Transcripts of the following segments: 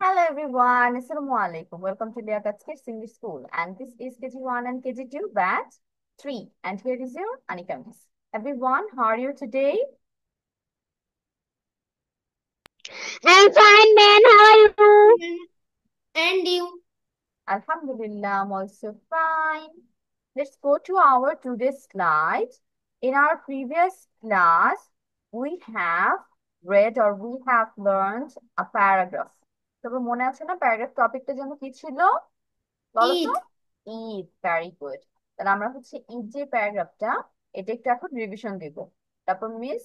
Hello everyone, Assalamu alaikum. Welcome to Liaquat Kids English School, and this is KG1 and KG2 batch 3. And here is your Anika Miss. Everyone, how are you today? I'm fine, man. How are you? And you? Alhamdulillah, I'm also fine. Let's go to our today's slide. In our previous class, we have read or we have learned a paragraph. তবে মনে আছে না paragraph টপিকটা যেন কি ছিল? বলো তো। ঈদ। Eid, very good. তাহলে আমরা হচ্ছে ঈদ যে প্যারাগ্রাফটা, এটা একটু এখন রিভিশন দিব। তারপর মিস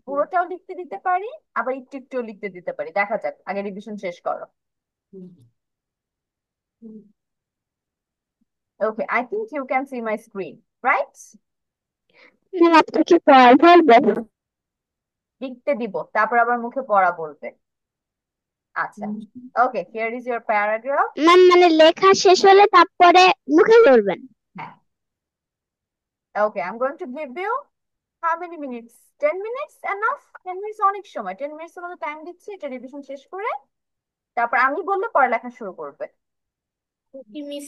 পুরোটাও লিখতে দিতে পারি, আবার একটু একটু লিখতে দিতে পারি, দেখা যাক। আগে রিভিশন শেষ করো। Okay, I think you can see my screen, right? Ma'am, আপনি কি পড়া বলবেন? লিখতে দিব, তারপর আবার মুখে পড়া বলবে। আচ্ছা, okay, here is your paragraph. Ma'am, মানে লেখা শেষ হলে তারপরে মুখে বলবেন। হ্যাঁ, okay, I am going to give you how many minutes? 10 minutes enough? 10 minutes অনেক সময়। 10 মিনিটস এর মতো টাইম দিচ্ছি এটা রিভিশন শেষ করে, তারপর আমি বললে পড়ালেখা শুরু করবে। ওকে miss.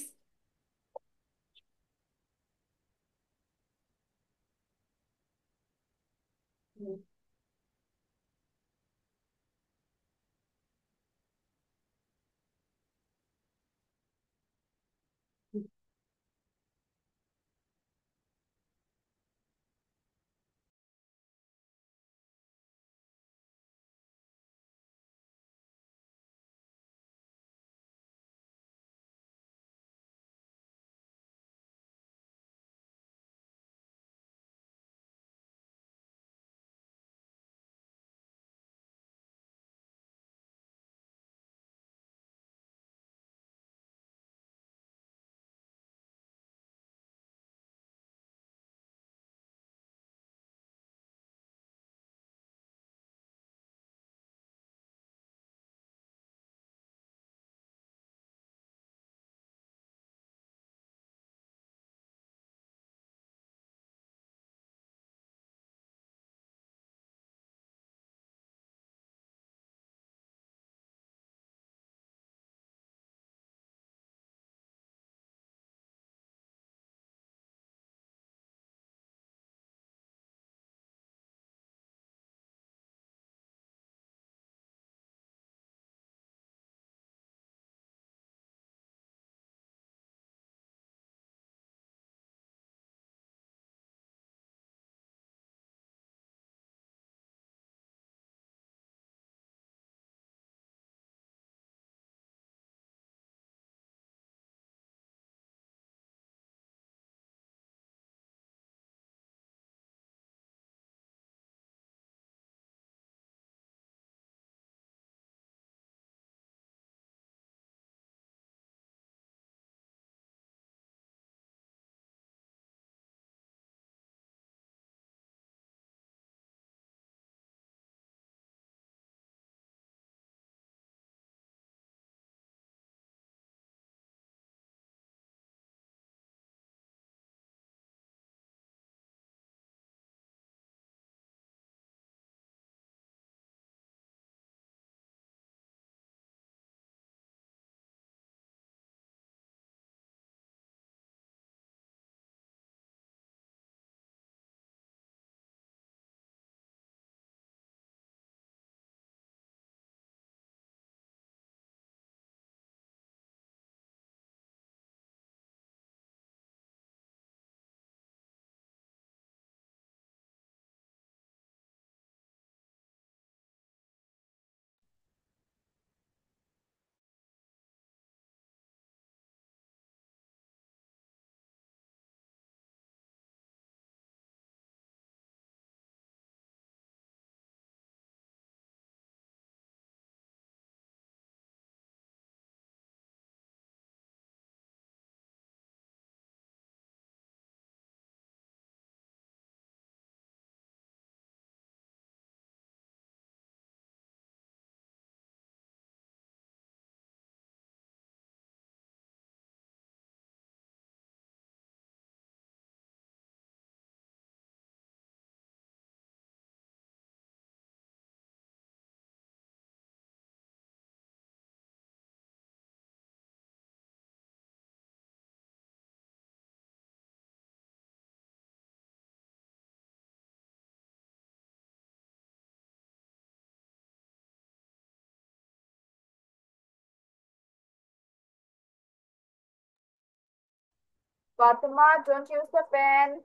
Fatima, don't use the pen.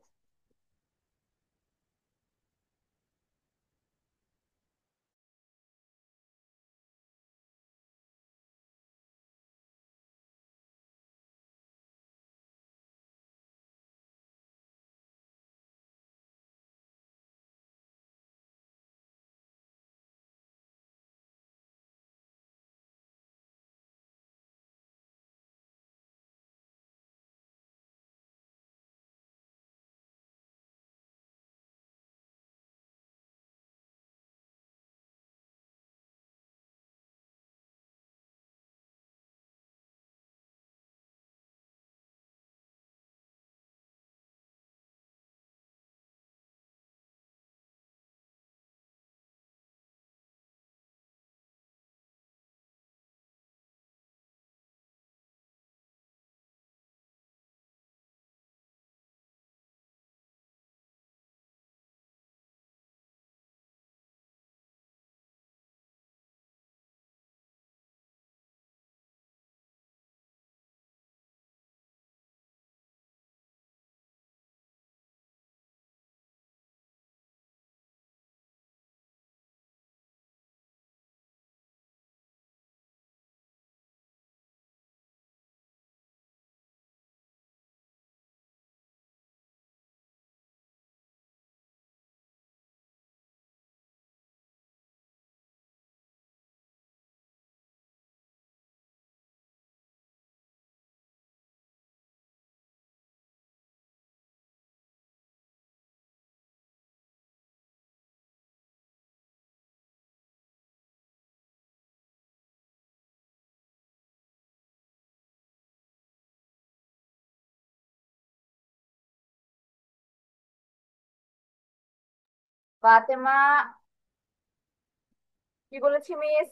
Fatema, কি বলেছি মিস?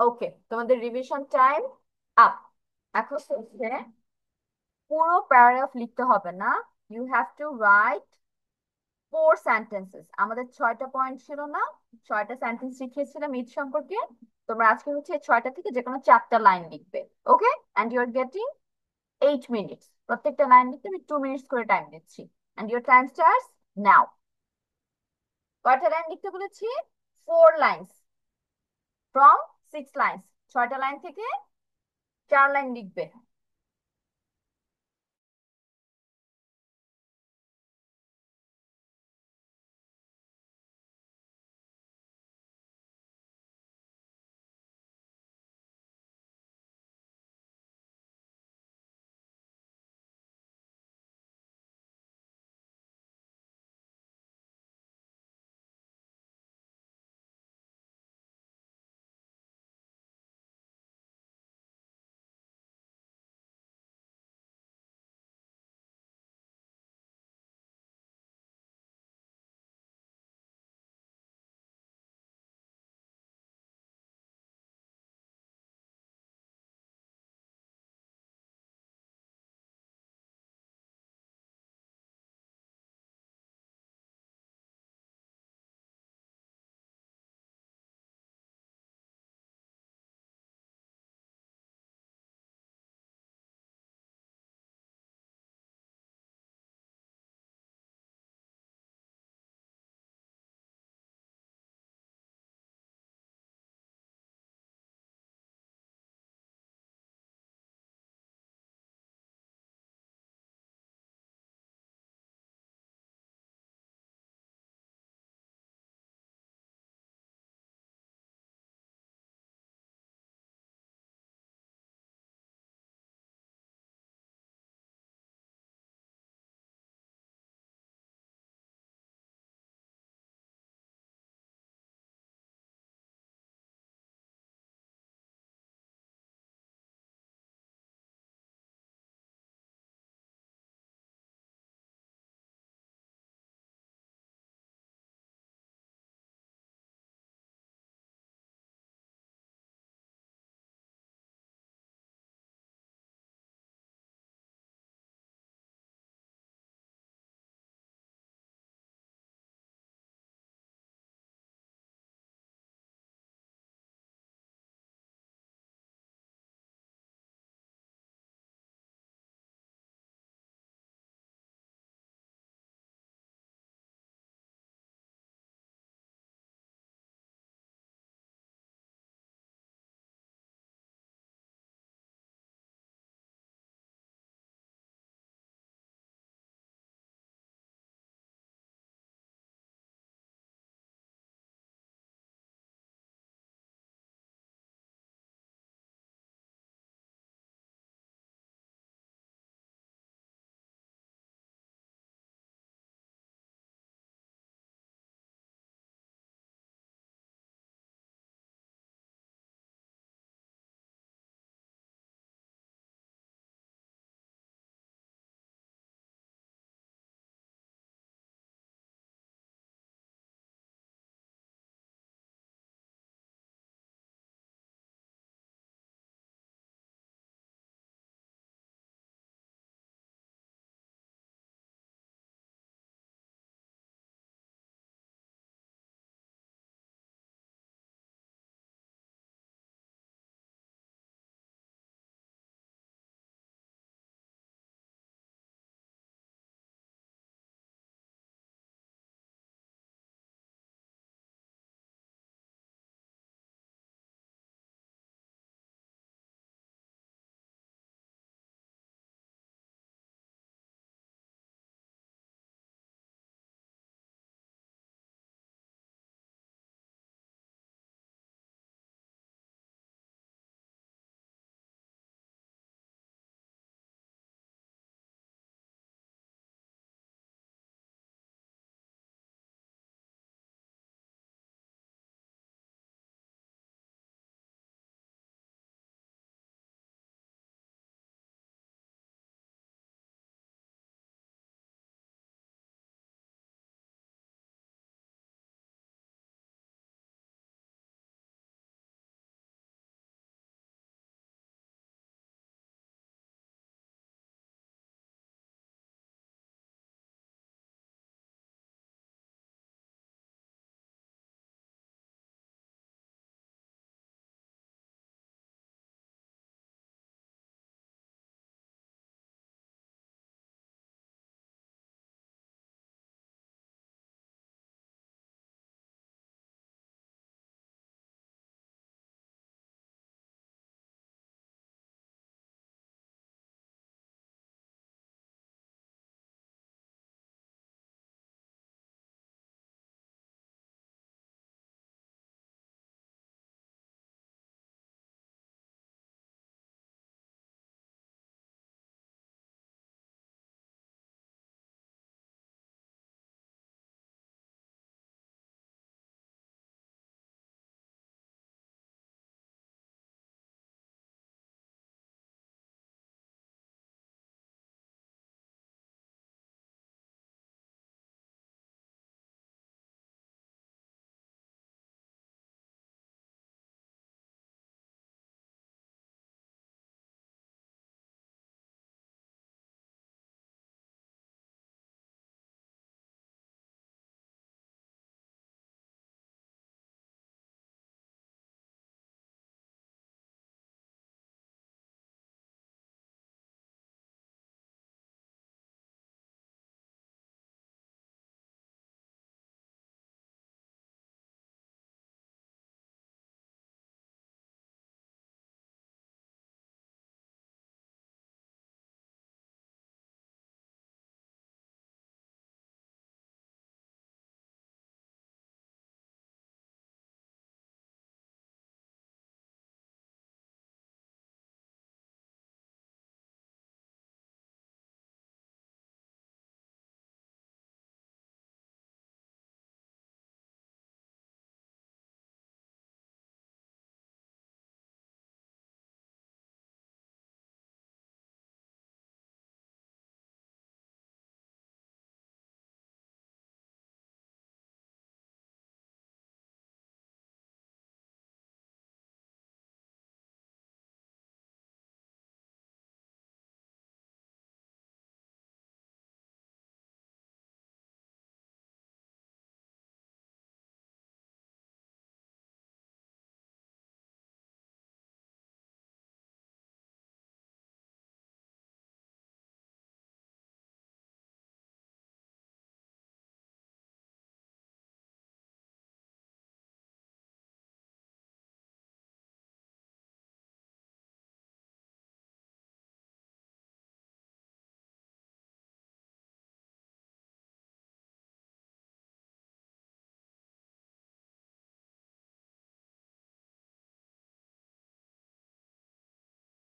ওকে, তোমাদের রিভিশন টাইম আপ। এখন হচ্ছে পুরো প্যারাগ্রাফ লিখতে হবে না, you have to write 4 sentences. আমাদের 6টা পয়েন্ট ছিল না, 6টা সেন্টেন্স শিখিয়েছিলাম ঈদ সম্পর্কে। তোমরা আজকে হচ্ছে 6টা থেকে যে কোনো 4টা লাইন লিখবে। Okay, and you are getting 8 minutes. প্রত্যেকটা লাইন লিখতে আমি 2 মিনিটস করে টাইম দিচ্ছি। And your time starts now. কয়টা লাইন লিখতে বলেছি? 4 লাইনস ফ্রম 6 লাইনস। 6টা লাইন থেকে 4 লাইন লিখবে।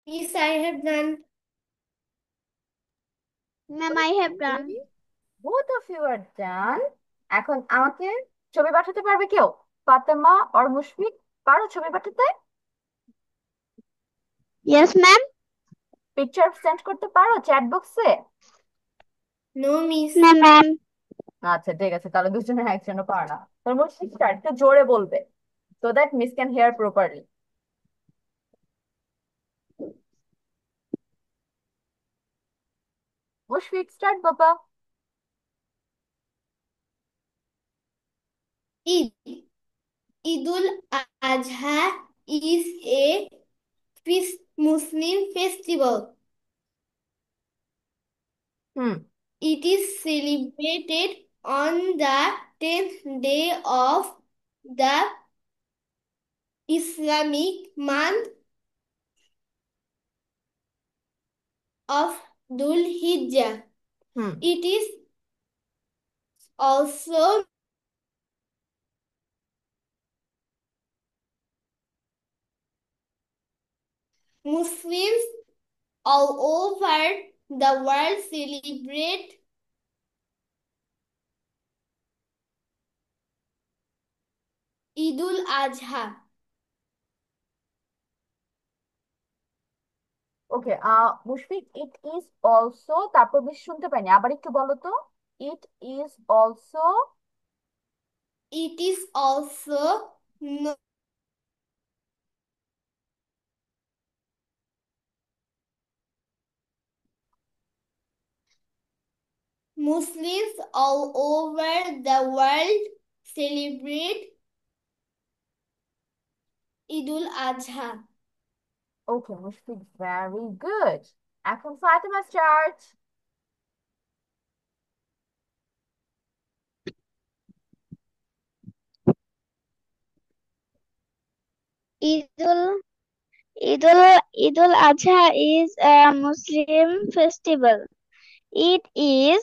Miss, I have done. Ma'am, I have done. Both of you are done. এখন আমাকে ছবি পাঠাতে পারবে কেউ? ফাতেমা আর মুশফিক, পারো ছবি পাঠাতে? Yes, ma'am. পিকচার সেন্ড করতে পারো চ্যাট বক্সে? No, Miss. No, ma'am. আচ্ছা ঠিক আছে, তাহলে দুজনের একজনও পারো না। তাহলে মুশফিক স্যার একটু জোরে বলবে, so that miss can hear properly. Mushfiq start বাবা। Eid. Idul Adha is a Muslim festival. Hmm It is celebrated on the 10th day of the Islamic month of Dhul Hijjah. Hmm It is also Muslims all over the world celebrate Idul Adha. Okay, Mushfiq it is also, তারপর বেশ শুনতে পাইনি, আবার একটু বলো তো। It is also. It is also no- Muslims all over the world celebrate Idul Adha. Okay Mushfiq, very good. এখন Fatema start. Idul Idul Adha is a Muslim festival. It is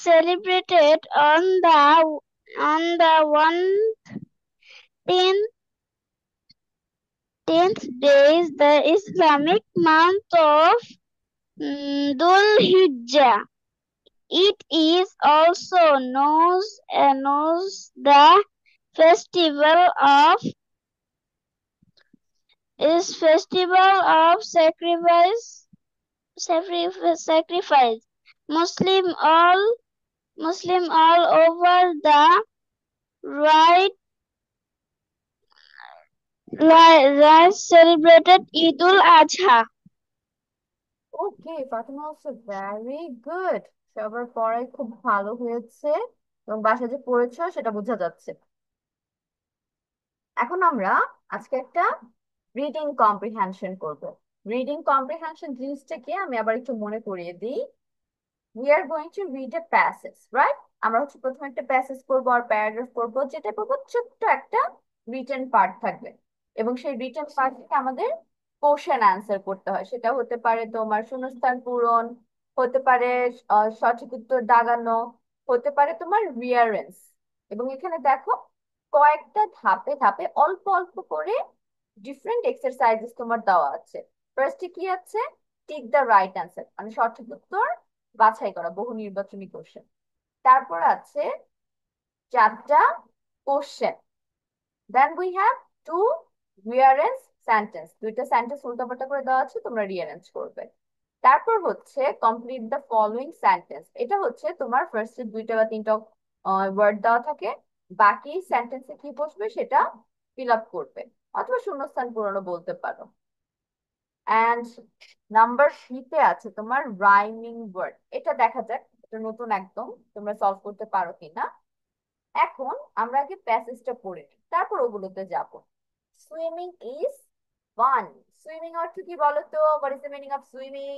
celebrated on the 10th days the Islamic month of Dhul Hijjah. It is also known as the festival of sacrifice. Muslim all over the right celebrated Idul Adha. Okay Fatema also very good. সবার পড়াই খুব ভালো হয়েছে এবং বাসায় যে পড়েছো সেটা বোঝা যাচ্ছে। এখন আমরা আজকে একটা রিডিং কম্প্রিহেনশন করব। রিডিং কম্প্রিহেনশন জিনিসটাকে আমি আবার একটু মনে করিয়ে দিই। We are going to read a passage, right? আমরা হচ্ছে প্রথমে একটা প্যাসেজ পড়বো আর প্যারাগ্রাফ পড়বো, যেটা পড়বো ছোট্ট একটা রিটেন পার্ট থাকবে, এবং সেই রিটেন পার্ট থেকে আমাদের কোশ্চেন অ্যান্সার করতে হয়। সেটা হতে পারে তোমার শূন্যস্থান পূরণ, হতে পারে সঠিক উত্তর দাগানো, হতে পারে তোমার রিয়ারেন্স। এবং এখানে দেখো কয়েকটা ধাপে ধাপে অল্প অল্প করে ডিফারেন্ট এক্সারসাইজেস তোমার দেওয়া আছে। ফার্স্টে কি আছে? টিক দ্য রাইট অ্যান্সার, মানে সঠিক উত্তর বাছাই করা, বহু নির্বাচনী কোশ্চেন। তারপর আছে চারটা question. Then we have to rearrange sentence, দুইটা সেন্টেন্স উল্টাপাল্টা করে দেওয়া আছে, তোমরা রিয়ারেঞ্জ করবে। তারপর হচ্ছে কমপ্লিট দ্য ফলোইং সেন্টেন্স, এটা হচ্ছে তোমার ফার্স্টে দুইটা বা তিনটা ওয়ার্ড দেওয়া থাকে, বাকি সেন্টেন্সে কি বসবে সেটা ফিল আপ করবে, অথবা শূন্যস্থান পূরণও বলতে পারো। অ্যান্ড নাম্বার থ্রিতে আছে তোমার রাইমিং ওয়ার্ড। এটা দেখা যাক, এটা নতুন একদম, তোমরা সলভ করতে পারো কিনা। এখন আমরা আগে প্যাসেজটা পড়ে নিই, তারপর ওগুলোতে যাব। Swimming is fun. সুইমিং অর্থ কি বলো তো? What is the meaning of swimming?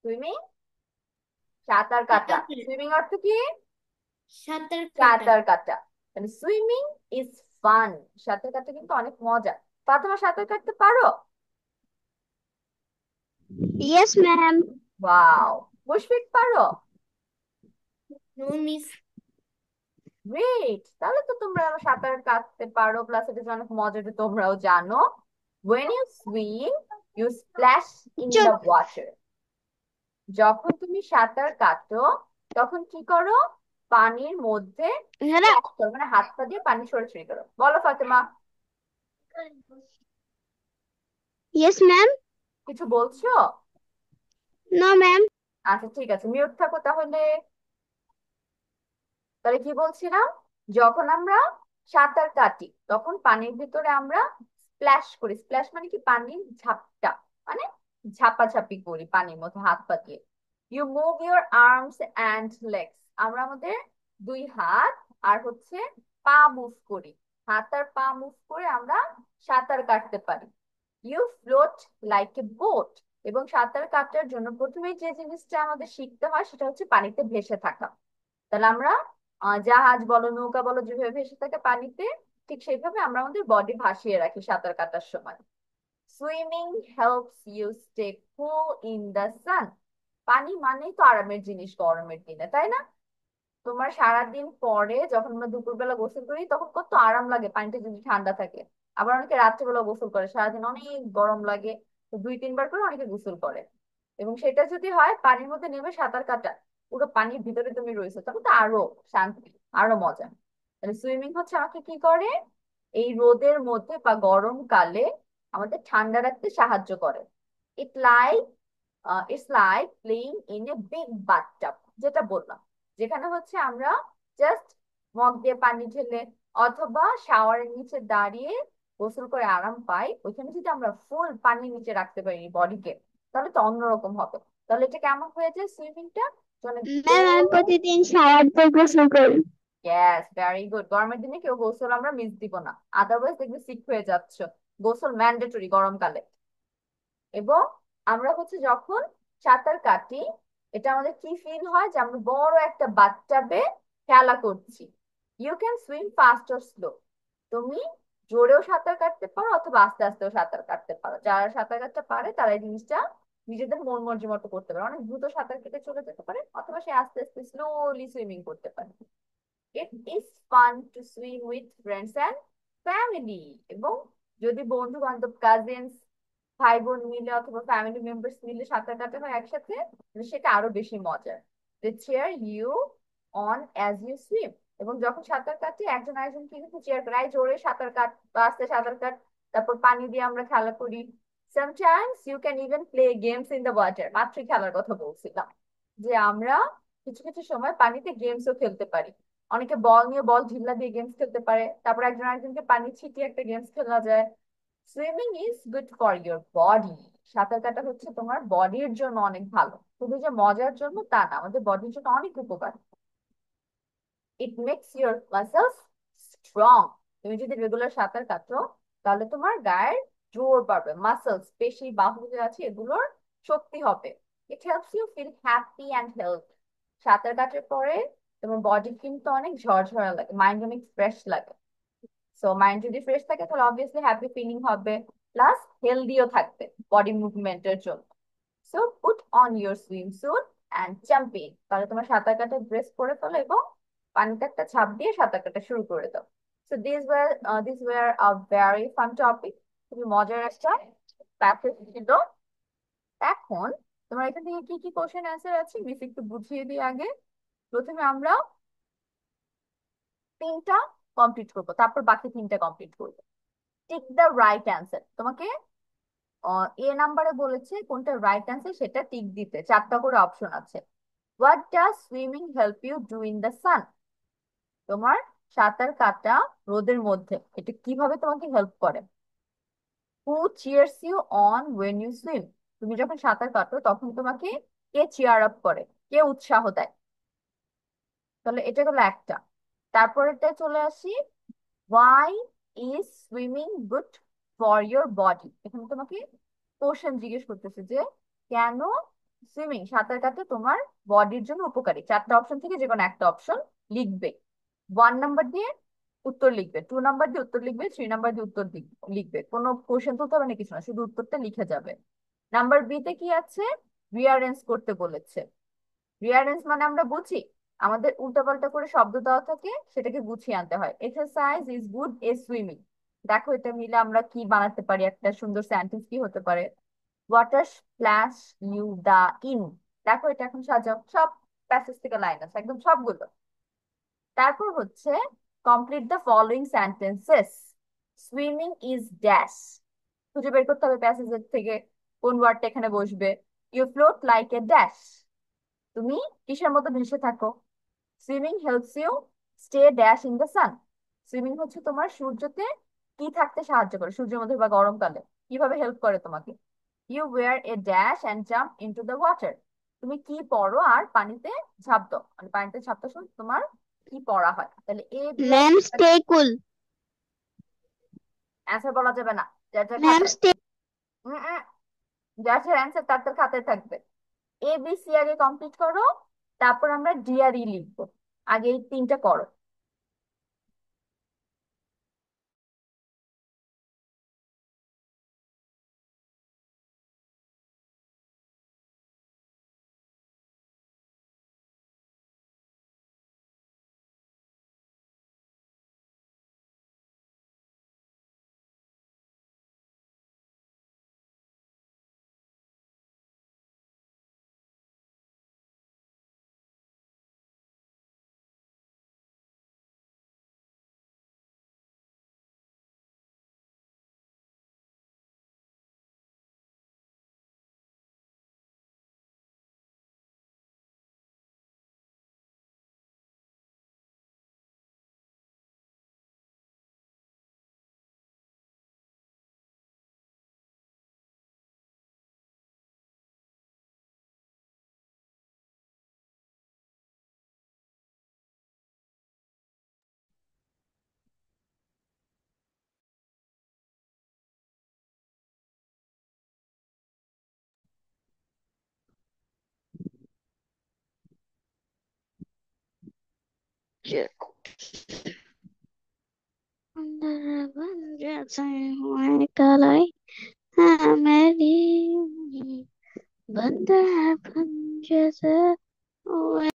Swimming সাঁতার কাটা। সুইমিং অর্থ কি? সাঁতার কাটা। সাঁতার কাটা। মানে সুইমিং ইজ ফান, সাঁতার কাটা কিন্তু অনেক মজা। ফাতেমা সাঁতার কাটতে পারো? Yes, ma'am. ওয়াও। মুশফিক পারো? No, Miss. গ্রেট, তাহলে তো তোমরা সাঁতার কাটতে পারো, প্লাস এটা যে অনেক মজাটা তোমরাও জানো। when you swim you splash in the চুপ। water। যখন তুমি সাঁতার কাটো তখন কি করো? পানির মধ্যে হ্যাঁ। splash করো, মানে হাত পা দিয়ে পানি ছড়াছড়ি করো। বলো ফাতেমা। Yes ma'am. কিছু বলছো? No ma'am. আচ্ছা ঠিক আছে, মিউট থাকো তাহলে। তাহলে কি বলছিলাম, যখন আমরা সাঁতার কাটি তখন পানির ভিতরে আমরা স্প্ল্যাশ করি। স্প্ল্যাশ মানে কি? পানির ঝাপটা, মানে ঝাপাঝাপি করি পানির মধ্যে হাত পা দিয়ে। You move your arms and legs. আমরা আমাদের দুই হাত আর হচ্ছে পা মুভ করি। হাত আর পা মুভ করে আমরা সাঁতার কাটতে পারি। You float like a boat. এবং সাঁতার কাটার জন্য প্রথমে যে জিনিসটা আমাদের শিখতে হয় সেটা হচ্ছে পানিতে ভেসে থাকা। তাহলে আমরা জাহাজ বলো, নৌকা বলো, যেভাবে ভেসে থাকে পানিতে, ঠিক সেইভাবে আমরা আমাদের বডি ভাসিয়ে রাখি সাঁতার কাটার সময়। Swimming helps you stay cool in the sun. পানি মানেই তো আরামের জিনিস গরমের দিনে, তাই না? তোমার সারাদিন পরে যখন আমরা দুপুরবেলা গোসল করি তখন কত আরাম লাগে পানিটা যদি ঠান্ডা থাকে। আবার অনেকে রাত্রেবেলা গোসল করে, সারাদিন অনেক গরম লাগে, তো 2-3 বার করে অনেকে গোসল করে। এবং সেটা যদি হয় পানির মধ্যে নেমে সাঁতার কাটা, পুরো পানির ভিতরে তুমি রয়েছো, তখন তো আরো শান্তি, আরো মজা। তাহলে সুইমিং হচ্ছে আমাকে কি করে, এই রোদের মধ্যে বা গরমকালে আমাদের ঠান্ডা রাখতে সাহায্য করে। It like it's like playing in a big bathtub, যেটা বললাম, যেখানে হচ্ছে আমরা জাস্ট মগ দিয়ে পানি ঢেলে অথবা শাওয়ারের নিচে দাঁড়িয়ে গোসল করে আরাম পাই, ওইখানে যদি আমরা ফুল পানি নিচে রাখতে পারি বডিকে, তাহলে তো অন্যরকম হবে। তাহলে এটা কেমন হয়ে যায় সুইমিংটা? অনেক ম্যাম আমি প্রতিদিন শাওয়ার দিয়ে গোসল করি। Yes, very good. গরমের দিনে কেউ গোসল আমরা মিস দিব না, আদারওয়াইজ দেখবে সিক হয়ে যাচ্ছ। গোসল ম্যান্ডেটরি গরমকালে। এবং আমরা হচ্ছে যখন সাঁতার কাটি, এটা আমাদের কি ফিল হয় যে আমরা বড় একটা বাথটাবে খেলা করছি। You can swim fast or slow. তুমি জোরেও সাঁতার কাটতে পারো অথবা আস্তে আস্তেও সাঁতার কাটতে পারো। যারা সাঁতার কাটতে পারে তারা এই জিনিসটা নিজেদের মন মর্জি মতো করতে পারে, অনেক দ্রুত সাঁতার কেটে চলে যেতে পারে, অথবা সে আস্তে আস্তে স্লোলি সুইমিং করতে পারে। It is fun to swim with friends and family. এবং যদি বন্ধু বান্ধব, কাজিনস, ভাই বোন মিলে অথবা ফ্যামিলি মেম্বার্স মিলে সাঁতার কাটা হয় একসাথে, তাহলে সেটা আরো বেশি মজার। They cheer you on as you swim. এবং যখন সাঁতার কাটি একজন আরেকজনকে কিন্তু চেয়ার করে, "এই জোরে সাঁতার কাট বা আস্তে সাঁতার কাট।" তারপর পানি দিয়ে আমরা খেলা করি। Sometimes you can even play games in the water. মাত্রই খেলার কথা বলছিলাম যে আমরা কিছু কিছু সময় পানিতে গেমসও খেলতে পারি। অনেকে বল নিয়ে, বল ঢিল্লা দিয়ে গেমস খেলতে পারে, তারপর একজন আরেকজনকে পানি ছিটিয়ে একটা গেমস খেলা যায়। Swimming is good for your body. সাঁতার কাটা হচ্ছে তোমার বডির জন্য অনেক ভালো, শুধু যে মজার জন্য তা না, আমাদের বডির জন্য অনেক উপকার। It makes your muscles strong. তুমি যদি রেগুলার সাঁতার কাটো তাহলে তোমার গায়ের জোর বাড়বে, মাসেলস, পেশি, বাহু যে আছে এগুলোর শক্তি হবে। It helps you feel happy and healthy. সাঁতার কাটার পরে তোমার বডি কিন্তু অনেক ঝরঝরা লাগে, মাইন্ড অনেক ফ্রেশ লাগে। সো মাইন্ড যদি ফ্রেশ থাকে তাহলে অবভিয়াসলি হ্যাপি ফিলিং হবে, প্লাস হেলদিও থাকবে বডি মুভমেন্টের জন্য। So put on your swim sweet and jump in. তাহলে তোমার সাঁতার কাটার ড্রেস পরে ফেলো এবং পানিতে একটা ঝাঁপ দিয়ে সাঁতার কাটা শুরু করে দাও। So this were a very fun topic. খুবই মজার একটা প্যাসেজ ছিল। এখন তোমার এখান থেকে কি কি কোশ্চেন অ্যান্সার আছে মিস একটু বুঝিয়ে দিই আগে। প্রথমে আমরা 3টা কমপ্লিট করবো, তারপর বাকি 3টা কমপ্লিট করবো। Tick the right answer. তোমাকে এ নাম্বারে বলেছে কোনটা রাইট অ্যান্সার সেটা টিক দিতে, 4টা করে অপশন আছে। What does swimming help you do in the sun? তোমার সাঁতার কাটা রোদের মধ্যে এটা কিভাবে তোমাকে হেল্প করে? Who cheers you on when you swim? তুমি যখন সাঁতার কাটো তখন তোমাকে কে চিয়ার আপ করে, কে উৎসাহ দেয়? তাহলে এটা হলো একটা। তারপরেটা চলে আসি, why is swimming good for your body? এখানে তোমাকে কোশ্চেন জিজ্ঞেস করতেছে যে কেন সুইমিং, সাঁতার কাটা তোমার বডির জন্য উপকারী। 4টা অপশন থেকে যে কোনো একটা অপশন লিখবে। 1 নাম্বার দিয়ে উত্তর লিখবে, 2 নাম্বার দিয়ে উত্তর লিখবে, 3 নাম্বার দিয়ে উত্তর লিখবে। কোনো কোশ্চেন তুলতে হবে না, কিছু না, শুধু উত্তরটা লিখে যাবে। নাম্বার বি তে কি আছে? রিয়ারেঞ্জ করতে বলেছে। রিয়ারেঞ্জ মানে আমরা বুঝি, আমাদের উল্টাপাল্টা করে শব্দ দেওয়া থাকে, সেটাকে গুছিয়ে আনতে হয়। Exercise is good A swimming. দেখো এটা মিলে আমরা কি বানাতে পারি, একটা সুন্দর সেন্টেন্স কি হতে পারে। Water splash you the in. দেখো এটা এখন সাজাও, সব প্যাসেজ থেকে লাইন আছে একদম সবগুলো। তারপর হচ্ছে complete the following sentences. Swimming is dash. খুঁজে বের করতে হবে প্যাসেজের থেকে কোন ওয়ার্ডটা এখানে বসবে। You float like a dash. তুমি কিসের মতো ভেসে থাকো। Swimming helps you stay dash in the sun. সুইমিং হচ্ছে তোমার সূর্যতে কি থাকতে সাহায্য করে, সূর্যের মধ্যে বা গরমকালে কিভাবে হেল্প করে তোমাকে। You wear a dash and jump into the water. তুমি কি পরো আর পানিতে ঝাঁপ দাও, মানে পানিতে ঝাঁপতে সময় তোমার কি পড়া হয়। তাহলে A B R ma'am stay cool. Answer বলা যাবে না, যার যার ম্যাম খাতায়। স্টে। উম, উম, যার যার অ্যান্সার তার তার খাতায় থাকবে। এ বি সি আগে কমপ্লিট করো, তারপর আমরা ডি আর ই লিখবো। আগে এই তিনটা করো। बन जैसे हुए कालाई है मेरी बंद है बन जैसे हुए।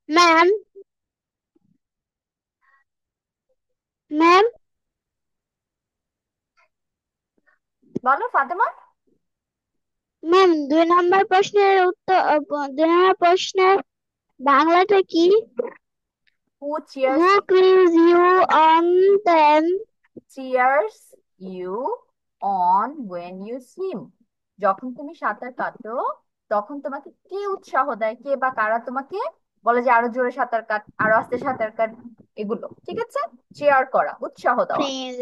मैम मैम বলো ফাতেমা। ম্যাম 2 নম্বর প্রশ্নের উত্তর 2 নম্বর প্রশ্নের বাংলাটা কি? Who cheers who cheers you on then? Cheers you on when you swim. যখন তুমি সাঁতার কাটো তখন তোমাকে কে উৎসাহ দেয়, কে বা কারা তোমাকে বলে যে আরো জোরে সাঁতার কাট, আরো আস্তে সাঁতার কাট, এগুলো ঠিক আছে। চেয়ার করা, উৎসাহ দেওয়া। প্লিজ।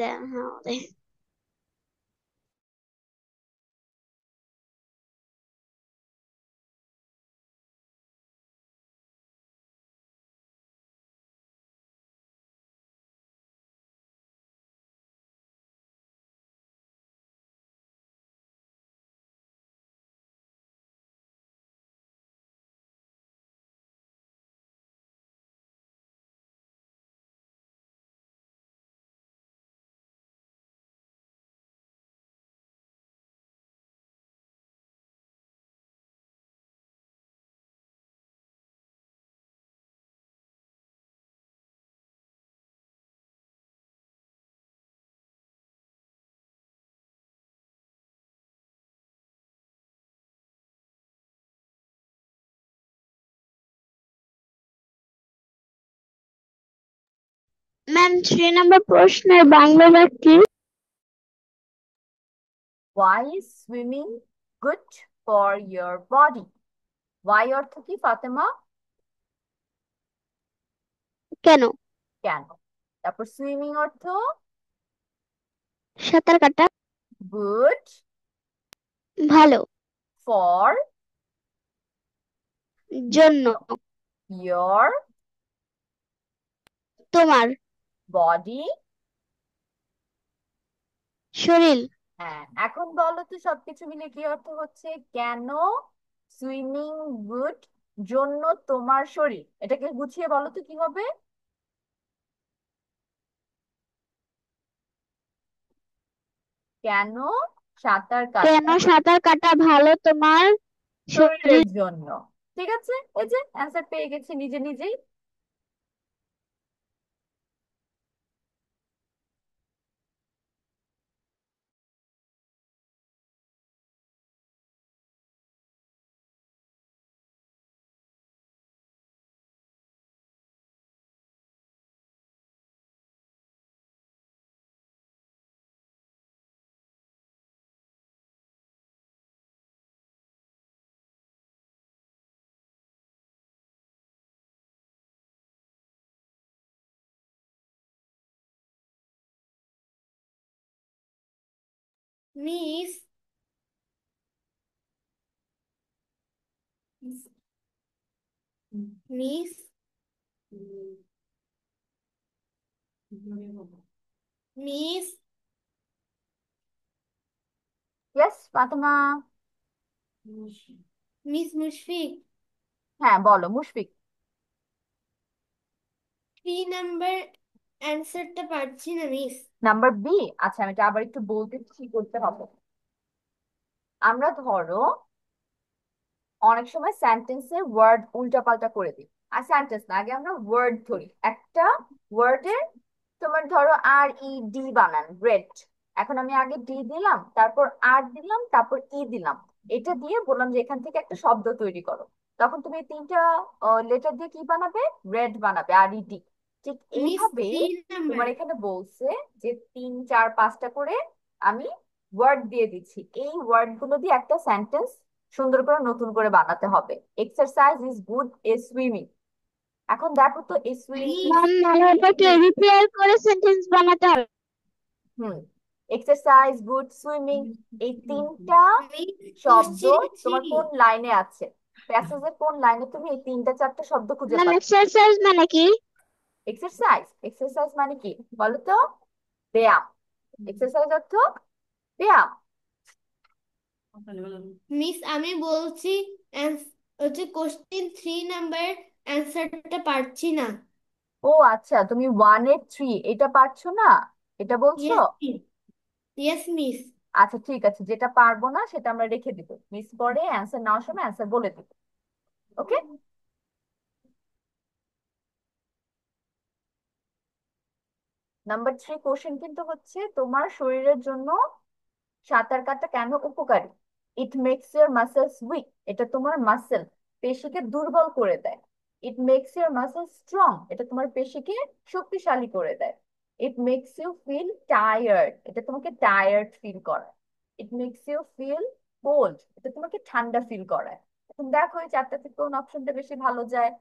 ম্যাম 3 নম্বর প্রশ্নের বাংলাটা কি? Why is swimming good for your body? Why অর্থ কি ফাতেমা? কেন? কেন। তারপর সুইমিং অর্থ সাঁতার কাটা। গুড ভালো। ফর জন্য। ইয়োর তোমার বডি। শরীর। হ্যাঁ, এখন বলো তো সবকিছু মিলে কি অর্থ হচ্ছে? কেন সুইমিং গুড, জন্য তোমার শরীর। এটাকে গুছিয়ে বলো তো কি হবে? কেন সাঁতার কেন কাটা সাঁতার কাটা ভালো তোমার শরীরের শরীর? জন্য। ঠিক আছে, এই যে অ্যান্সার পেয়ে গেছি নিজে নিজেই। Miss miss miss yes Fatema. Miss Mushfiq, হ্যাঁ বলো মুশফিক। 3 নাম্বার অ্যান্সারটা পারছি না মিস। Number B. আচ্ছা, আমি এটা আবার একটু বলতে কি করতে হবে। আমরা ধরো অনেক সময় সেন্টেন্সের ওয়ার্ড উল্টাপাল্টা করে দিই। আর সেন্টেন্স না, আগে আমরা ওয়ার্ড ধরি। একটা ওয়ার্ডের তোমার ধরো আর ই ডি বানান, রেড। এখন আমি আগে ডি দিলাম, তারপর আর দিলাম, তারপর ই দিলাম। এটা দিয়ে বললাম যে এখান থেকে একটা শব্দ তৈরি করো। তখন তুমি এই তিনটা লেটার দিয়ে কি বানাবে? রেড বানাবে, আর ই ডি। ঠিক মিস এইভাবেই 3 নাম্বার। তোমার এখানে বলছে যে 3 4 5টা করে আমি ওয়ার্ড দিয়ে দিচ্ছি। এই ওয়ার্ড গুলো দিয়ে একটা সেন্টেন্স সুন্দর করে নতুন করে বানাতে হবে। Exercise is good A swimming. এখন দেখো তো এই সুইমিং। মিস ম্যাম মানে ওটাকে রিপেয়ার করে সেন্টেন্স বানাতে হবে। হুম, এক্সারসাইজ গুড সুইমিং, এই তিনটা মিস শব্দ কোশ্চেন তোমার 3। কোন লাইনে আছে? প্যাসেজের কোন লাইনে তুমি এই 3 4টা শব্দ খুঁজে ম্যাম পাচ্ছ? এক্সারসাইজ মানে কি? এক্সারসাইজ, এক্সারসাইজ মানে কি বলো তো? ব্যায়াম। এক্সারসাইজ অর্থ ব্যায়াম। মিস আমি বলছি হচ্ছে কোশ্চেন 3 নাম্বার অ্যান্সারটা পারছি না। ও আচ্ছা, তুমি 1 এর 3 এটা পারছো না, এটা বলছো? Yes miss. Yes miss. আচ্ছা ঠিক আছে, যেটা পারবো না সেটা আমরা রেখে দিব, মিস পরে অ্যান্সার নেওয়ার সময় অ্যান্সার বলে দিব। ওকে। নাম্বার 3 কোশ্চেন কিন্তু হচ্ছে তোমার শরীরের জন্য সাঁতার কাটা কেন উপকারী? It makes your muscles weak, এটা তোমার মাসেল পেশিকে দুর্বল করে দেয়। It makes your muscle strong, এটা তোমার পেশিকে শক্তিশালী করে দেয়। It makes you feel tired, এটা তোমাকে টায়ার্ড ফিল করায়। It makes you feel cold, এটা তোমাকে ঠান্ডা ফিল করায়। এখন দেখো এই চারটা থেকে কোন অপশনটা বেশি ভালো যায়,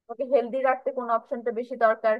তোমাকে হেলদি রাখতে কোন অপশনটা বেশি দরকার।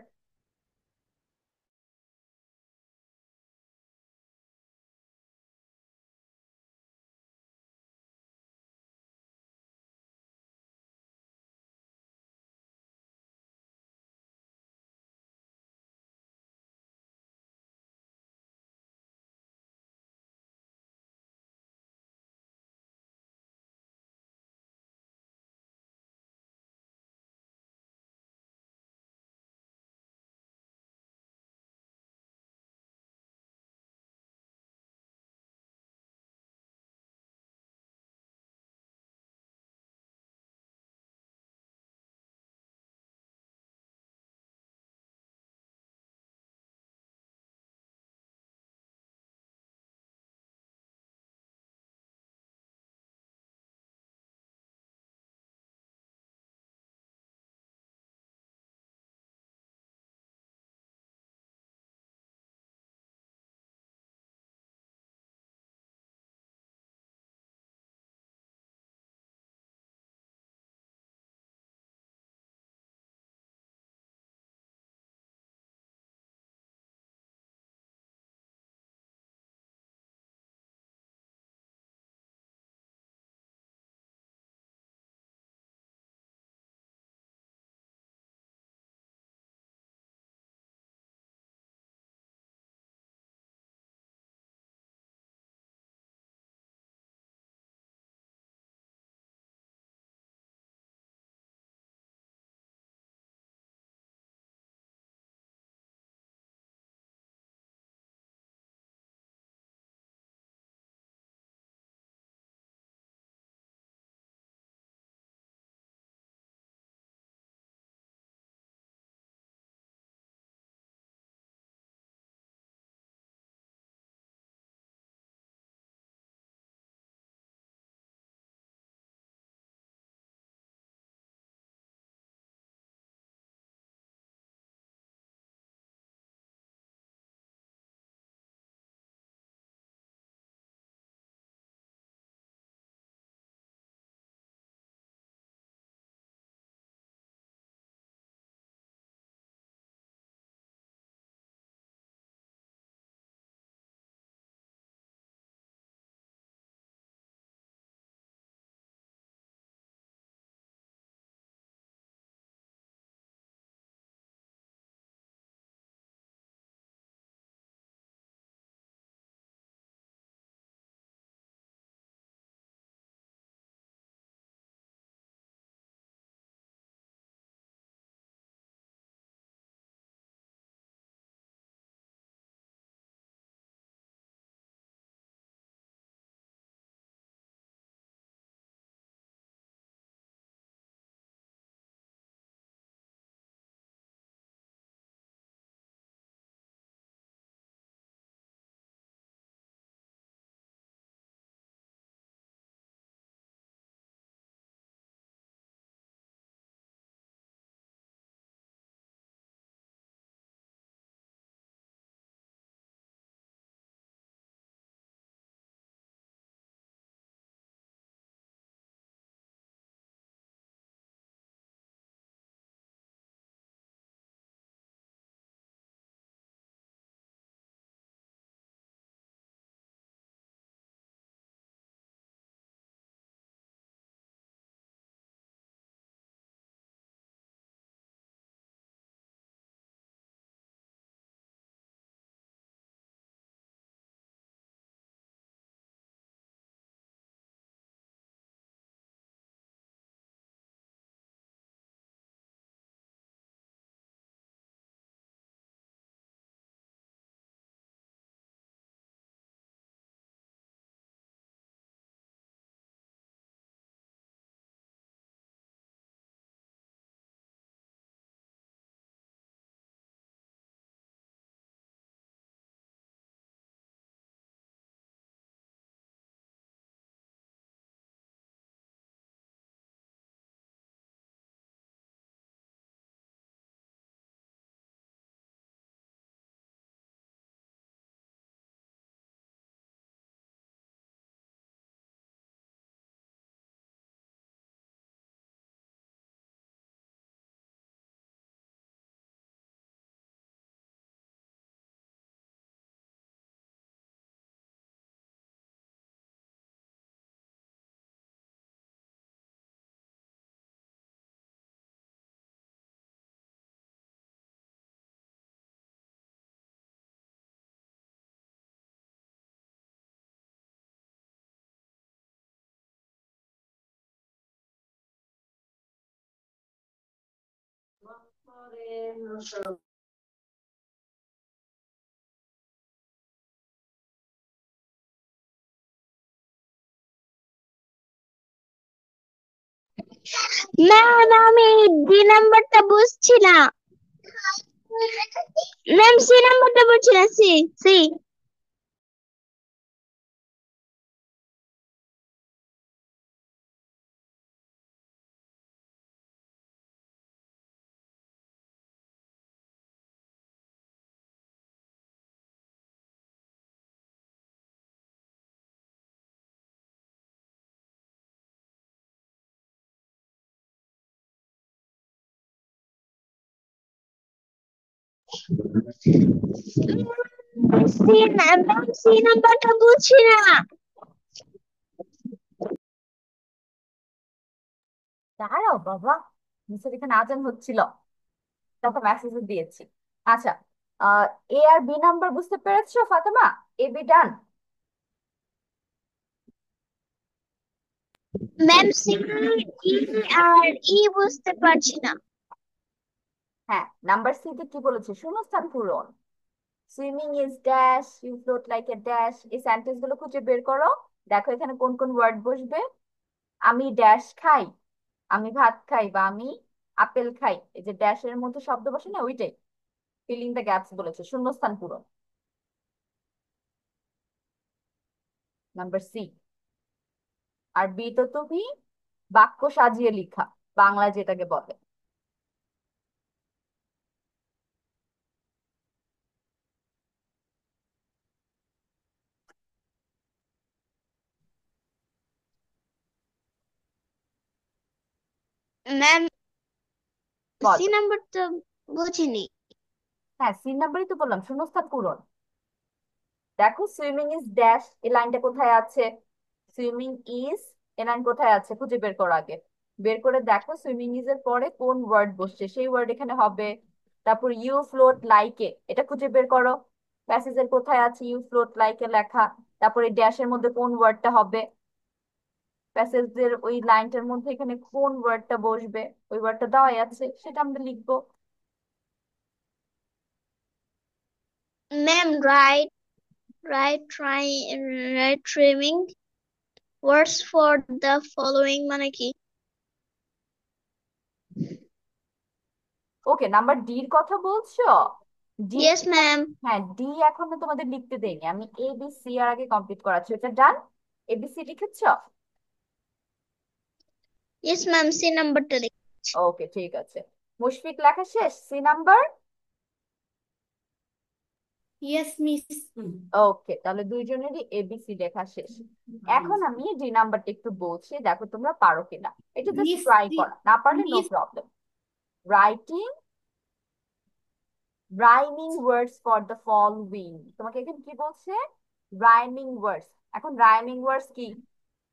ম্যাম আমি ডি নাম্বারটা বুঝছি না। ম্যাম সি নাম্বারটা বুঝছি না। C C C ma'am C নাম্বারটা বুঝছি না। দাঁড়াও বাবা, নিচের এখানে আজান হচ্ছিল, তখন মেসেজ দিয়েছি। আচ্ছা, এ আর বি নাম্বার বুঝতে পেরেছো Fatema? A B done? Ma'am C E R E বুঝতে পারছি না। হ্যাঁ, নাম্বার সি তে কি বলেছে শূন্যস্থান পূরণ। Swimming is dash, you float like a dash, এই সেন্টেন্স গুলো খুঁজে বের করো। দেখো এখানে কোন কোন ওয়ার্ড বসবে। আমি ড্যাশ খাই, আমি ভাত খাই, বা আমি আপেল খাই, এই যে ড্যাশের মধ্যে শব্দ বসে না, ওইটাই ফিলিং দ্য গ্যাপস বলেছে, শূন্যস্থান পূরণ। Number C. আর বি তো তুমি বাক্য সাজিয়ে লিখা, বাংলা যেটাকে বলে। ম্যাম সি বলো। নাম্বারটা বুঝিনি। হ্যাঁ, সি নাম্বারই তো বললাম, শূন্যস্থান পূরণ। দেখো সুইমিং ইজ ড্যাশ, এই লাইনটা কোথায় আছে? সুইমিং ইজ, এই লাইন কোথায় আছে খুঁজে বের করো আগে। বের করে দেখো সুইমিং ইজ এর পরে কোন ওয়ার্ড বসছে, সেই ওয়ার্ড এখানে হবে। তারপর ইউ ফ্লোট লাইকে, এটা খুঁজে বের করো। প্যাসেজের কোথায় আছে ইউ ফ্লোট লাইকে লেখা? তারপরে ড্যাশের মধ্যে কোন ওয়ার্ডটা হবে, প্যাসেজের ওই লাইনটার মধ্যে এখানে কোন ওয়ার্ডটা বসবে, ওই ওয়ার্ডটা দেওয়াই আছে, সেটা আমরা লিখবো। Ma'am right trimming words for the following মানে কি? ওকে, নাম্বার ডি এর কথা বলছো? ডি? Yes ma'am. হ্যাঁ, ডি এখনো তোমাদের লিখতে দেয়নি, আমি এ বি সি আর আগে কমপ্লিট করাচ্ছি, এটা ডান? এবিসি লিখেছ? ইয়েস ম্যাম সি নাম্বারটা লিখ। ওকে, ঠিক আছে। মুশফিক লেখা শেষ সি নাম্বার? Yes, miss. ওকে, তাহলে দুইজনেরই এবিসি লেখা শেষ। এখন আমি ডি নাম্বারটা একটু বলছি, দেখো তোমরা পারো কিনা, এটা জাস্ট Miss, ট্রাই করা, না পারলে no miss, problem. Writing rhyming words for the following, তোমাকে এখানে কি বলছে? Rhyming words. এখন রাইমিং ওয়ার্ডস কি?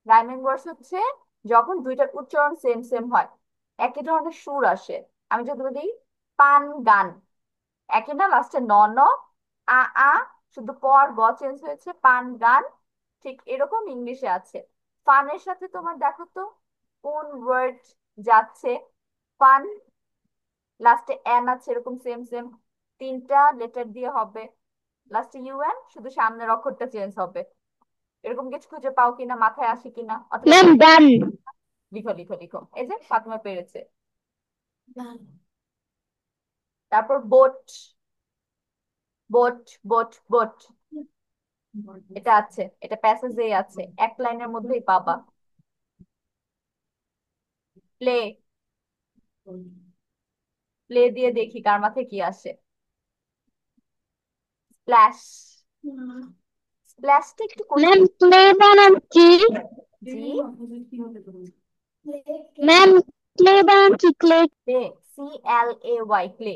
রাইমিং ওয়ার্ডস হচ্ছে যখন দুইটার উচ্চারণ সেম সেম হয়, একই ধরনের সুর আসে। আমি যদি বলি পান গান, একই না, লাস্টে ন ন, আ আ, শুধু পর গ চেঞ্জ হয়েছে, পান গান। ঠিক এরকম ইংলিশে আছে। ফানের সাথে তোমার দেখো তো কোন ওয়ার্ড যাচ্ছে। ফান, লাস্টে এন আছে, এরকম সেম সেম তিনটা লেটার দিয়ে হবে, লাস্টে ইউএন, শুধু সামনের অক্ষরটা চেঞ্জ হবে। এরকম কিছু খুঁজে পাও কিনা, মাথায় আসে কিনা, অথবা ম্যাম ডান। লিখো লিখো লিখো, এই যে ফাতেমা পেরেছে। তারপর বোট, বোট বোট বোট, এটা আছে, এটা প্যাসেজেই আছে, এক লাইনের মধ্যেই পাবা। প্লে, প্লে দিয়ে দেখি কার মাথায় কি আসে। স্প্ল্যাশ, স্প্ল্যাশটা একটু কঠিন। ম্যাম প্লে বানান কি? জি, ম্যাম প্লে বানান কি? ক্লে? Play, CLAY, play.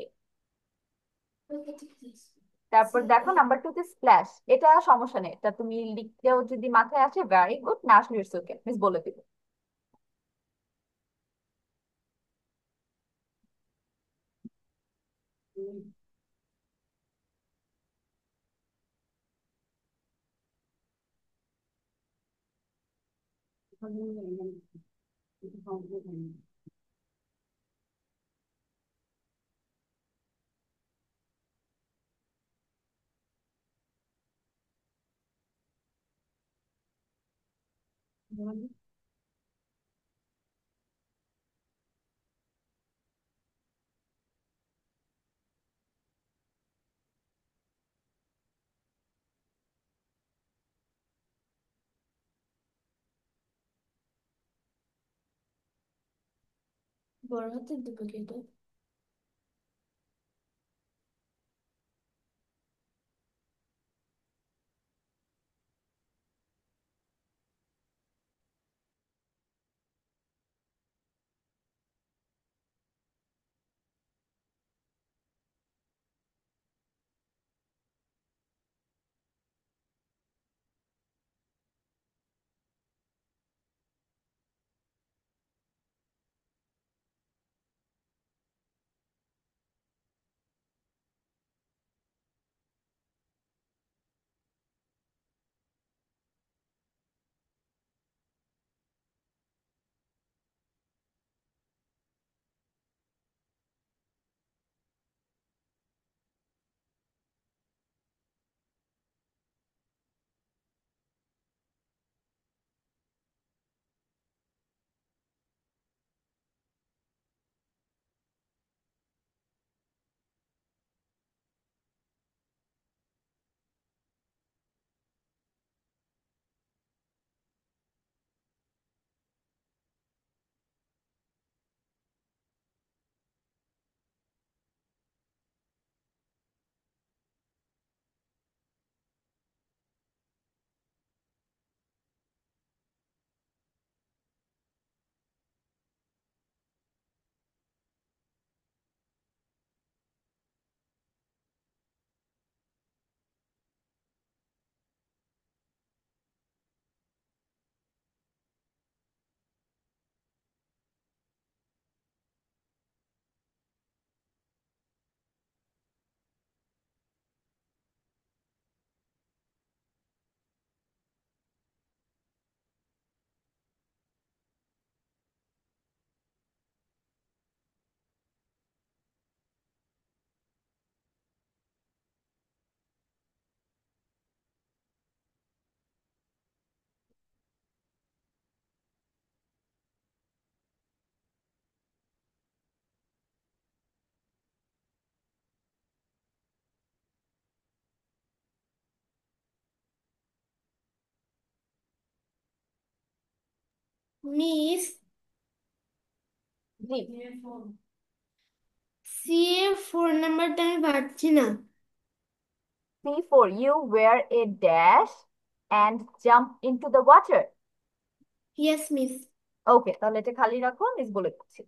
তারপর দেখো নাম্বার টু তে স্প্ল্যাশ, এটা সমস্যা নেই, এটা তুমি লিখতেও যদি মাথায় আসে ভেরি গুড, না আসলে ইটস ওকে, মিস বলে দিব। বড় হাতের দুটো কেটে মিস জি। সি এ 4 নাম্বারটা আমি পারছি না। C4, you wear a dash and jump into the water. Yes miss. Okay, তাহলে এটা খালি রাখো, মিস বলে দিচ্ছি।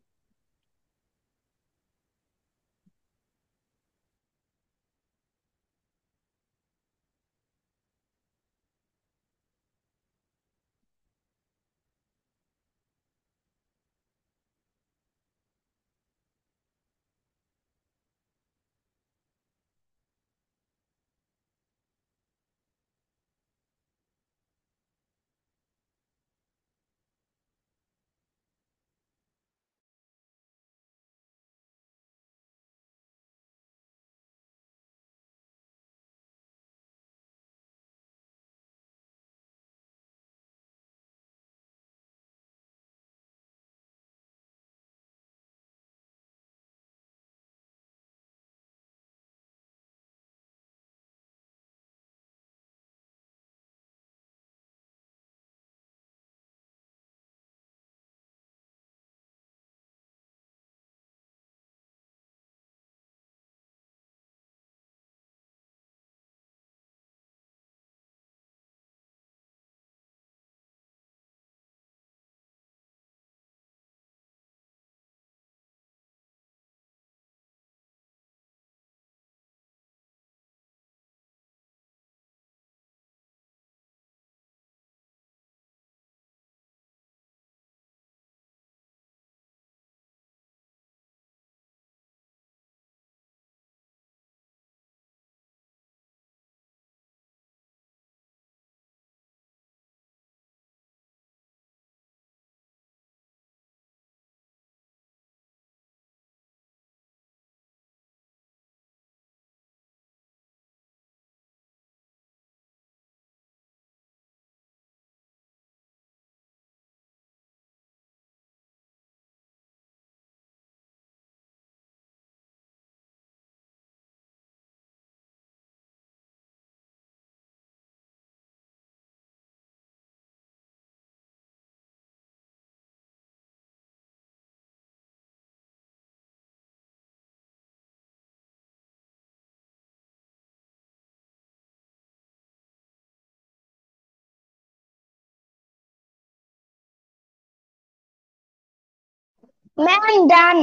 Ma'am done.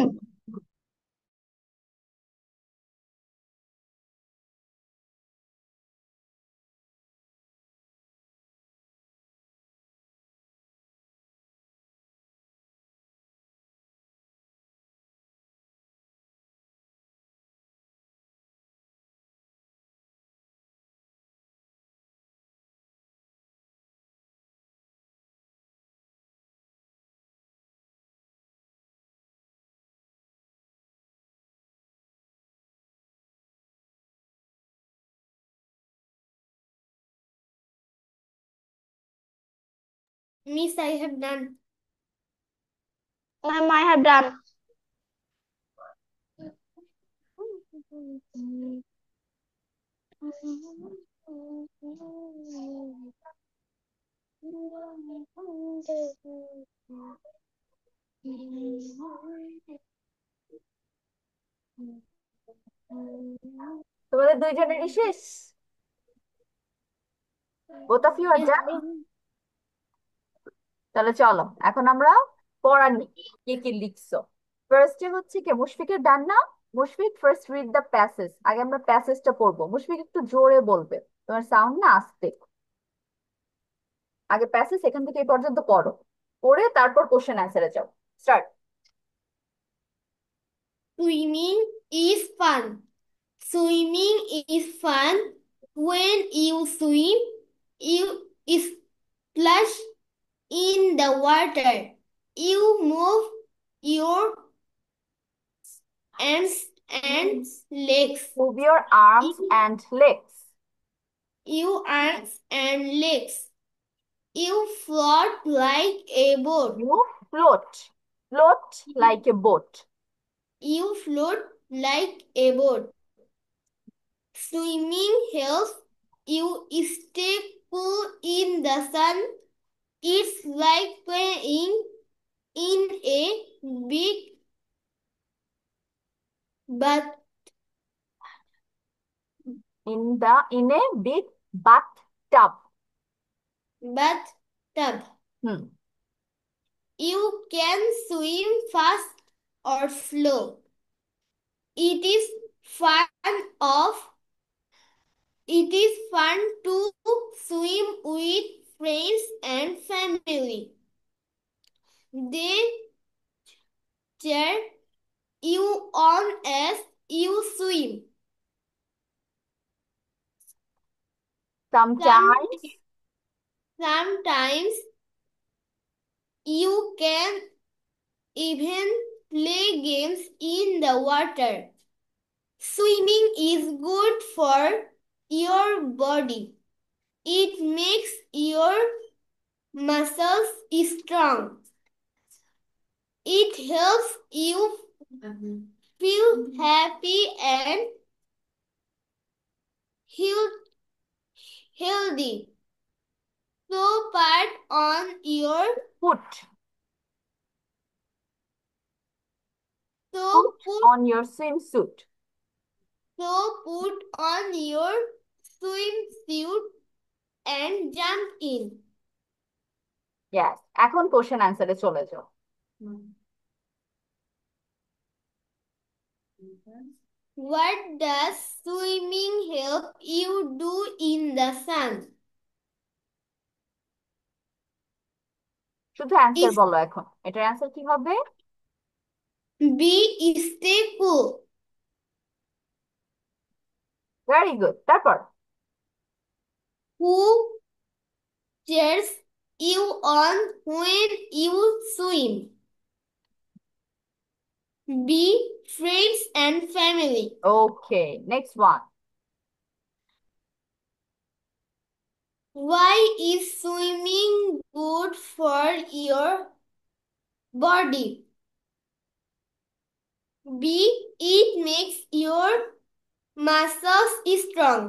Miss, I have done. Ma'am I have done. তোমাদের দুইজনেরই শেষ? both of you are Yes, done? তাহলে চলো এখন আমরা পড়া নিই, কে কি লিখছো। ফার্স্টে হচ্ছে কি, মুশফিকের ডান না? Mushfiq first read the passage. আগে আমরা প্যাসেজটা পড়বো। মুশফিক একটু জোরে বলবে, তোমার সাউন্ড না আসতে। আগে প্যাসেজ এখান থেকে এই পর্যন্ত পড়ো, পড়ে তারপর কোশ্চেন অ্যান্সারে যাও। Start. swimming is fun. Swimming is fun. When you swim, you splash in the water. You move your arms and legs. Move your arms and legs. You arms and legs. You float like a boat. You float, float like a boat. You float like a boat. Swimming helps you stay cool in the sun. It's like playing in a big but in a big bathtub. bathtub. হুম। You can swim fast or slow. It is fun of it is fun to swim with friends and family. They cheer you on as you swim. Sometimes Sometimes you can even play games in the water. Swimming is good for your body. It makes your muscles strong. It helps you feel happy and healthy. So part on your put so put put on your swimsuit. so put on your swimsuit and jump in. Yes, এখন question অ্যান্সারে চলে যাও। What does swimming help you do in the sun? শুধু answer Is বলো এখন, এটার answer কি হবে? B. Stay cool. Very good. তারপর Who cheers you on when you swim? B. Friends and family. Okay, next one. Why is swimming good for your body? B. It makes your muscles strong.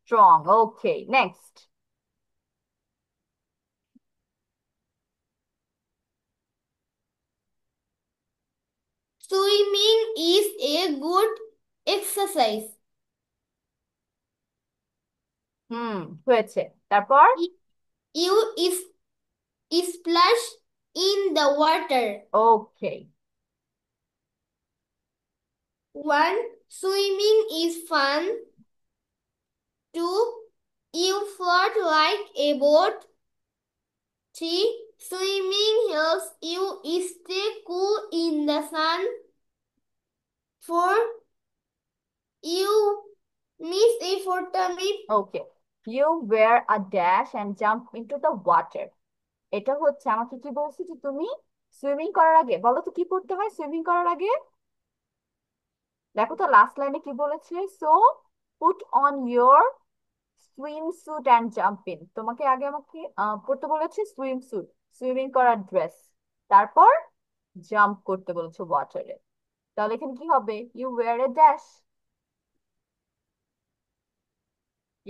Strong. Okay, next. Swimming is a good exercise. হয়েছে। তারপর You splash in the water. Okay, 1. Swimming is fun. 2. You float like a boat. 3. Swimming helps you stay cool in the sun. 4. You miss a photograph. Okay, you wear a dash and jump into the water. এটা হচ্ছে আমাকে কি বলছি যে তুমি swimming করার আগে, বলো তো কি করতে হয় সুইমিং করার আগে? দেখো তো লাস্ট লাইনে কি বলেছে, so put on your swim sweet and jump in. তোমাকে আগে আমাকে পড়তে বলেছে সুইম স্যুট, সুইমিং করার ড্রেস, তারপর জাম্প করতে বলেছে ওয়াটারে। তাহলে এখানে কি হবে, you wear a dash,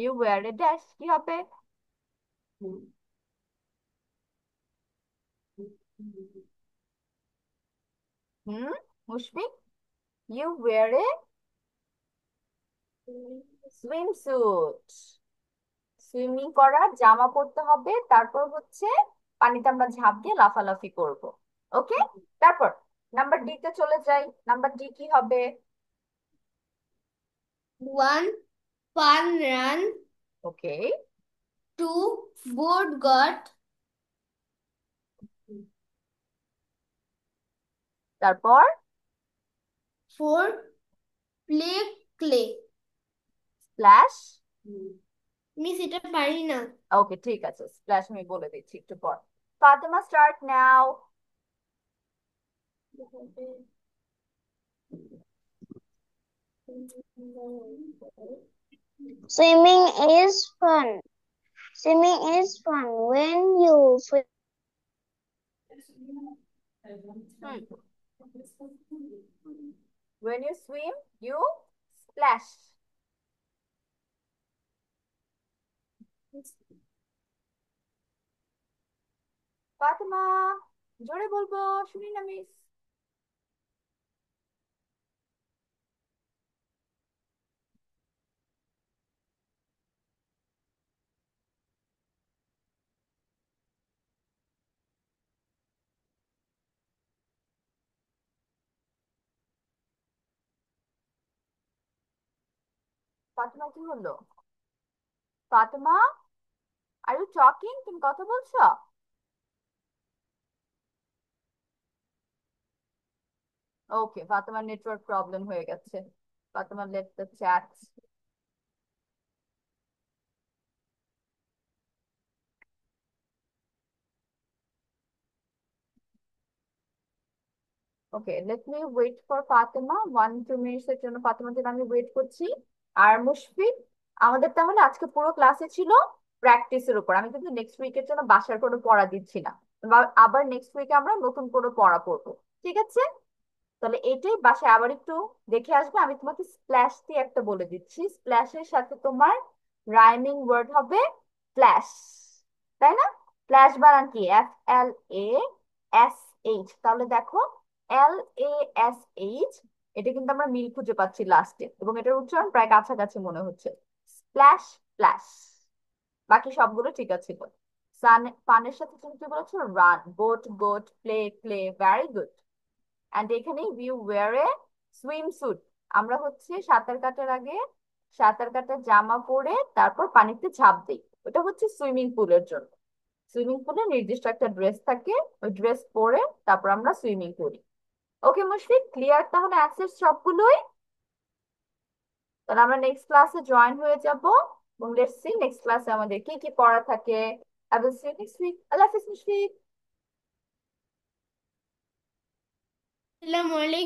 you wear a dash কি হবে? Hmm, Mushfiq, you wear a swimsuit, swimming করার জামা পরতে হবে, তারপর হচ্ছে পানিতে আমরা ঝাঁপ দিয়ে লাফালাফি করব। ওকে, তারপর নাম্বার ডি তে চলে যাই। নাম্বার ডি কি হবে? 1. Fun run. ওকে, 2. Boat got. তারপর 4. Play clay. স্প্ল্যাশ। মিস এটা পারি না। ওকে ঠিক আছে, স্প্ল্যাশ আমি বলে দিচ্ছি একটু পর। Fatema start now. Swimming is fun. Swimming is fun when you feel When you swim, you splash. Fatema জোরে বলবো, শুনি না মিস। ফাতেমা কি হলো? Fatema, are you talking? তুমি কথা বলছো? ওকে, ফাতেমার নেটওয়ার্ক প্রবলেম হয়ে গেছে। Fatema let the chat. Okay, let me wait for Fatema 1-2 minutes এর জন্য ফাতেমার জন্য আমি ওয়েট করছি। আর মুশফিক, আমাদের তাহলে আজকে পুরো ক্লাসে ছিল প্র্যাকটিসের উপর। আমি কিন্তু নেক্সট উইকের জন্য বাসার কোনো পড়া দিচ্ছি না, আবার নেক্সট উইকে আমরা নতুন কোনো পড়া পড়বো, ঠিক আছে? তাহলে এটাই বাসায় আবার একটু দেখে আসবে। আমি তোমাকে স্প্ল্যাশ দিয়ে একটা বলে দিচ্ছি, স্প্ল্যাশের সাথে তোমার রাইমিং ওয়ার্ড হবে ফ্ল্যাশ, তাই না? ফ্ল্যাশ বানান কি, FLASH। তাহলে দেখো LASH, এটা কিন্তু আমরা মিল খুঁজে পাচ্ছি লাস্টে, এবং এটার উচ্চারণ প্রায় কাছাকাছি মনে হচ্ছে, স্প্ল্যাশ ফ্ল্যাশ। বাকি সবগুলো ঠিক আছে। পানের সাথে তুমি কি বলেছো, run, boat goat, play play, very good. And এখানে you wear a swimsuit, আমরা হচ্ছে সাঁতার কাটার আগে সাঁতার কাটার জামা পরে তারপর পানিতে ঝাঁপ দিই, ওটা হচ্ছে সুইমিং পুলের জন্য। সুইমিং পুলে নির্দিষ্ট একটা ড্রেস থাকে, ওই ড্রেস পরে তারপর আমরা সুইমিং করি। ওকে মুশফিক, ক্লিয়ার তাহলে অ্যান্সার সবগুলোই? তাহলে আমরা নেক্সট ক্লাসে জয়েন হয়ে যাব, এবং লেটস সি নেক্সট ক্লাসে আমাদের কি কি পড়া থাকে। I will see you next week. আল্লাহ হাফিজ মুশফিক। আসসালামু আলাইকুম।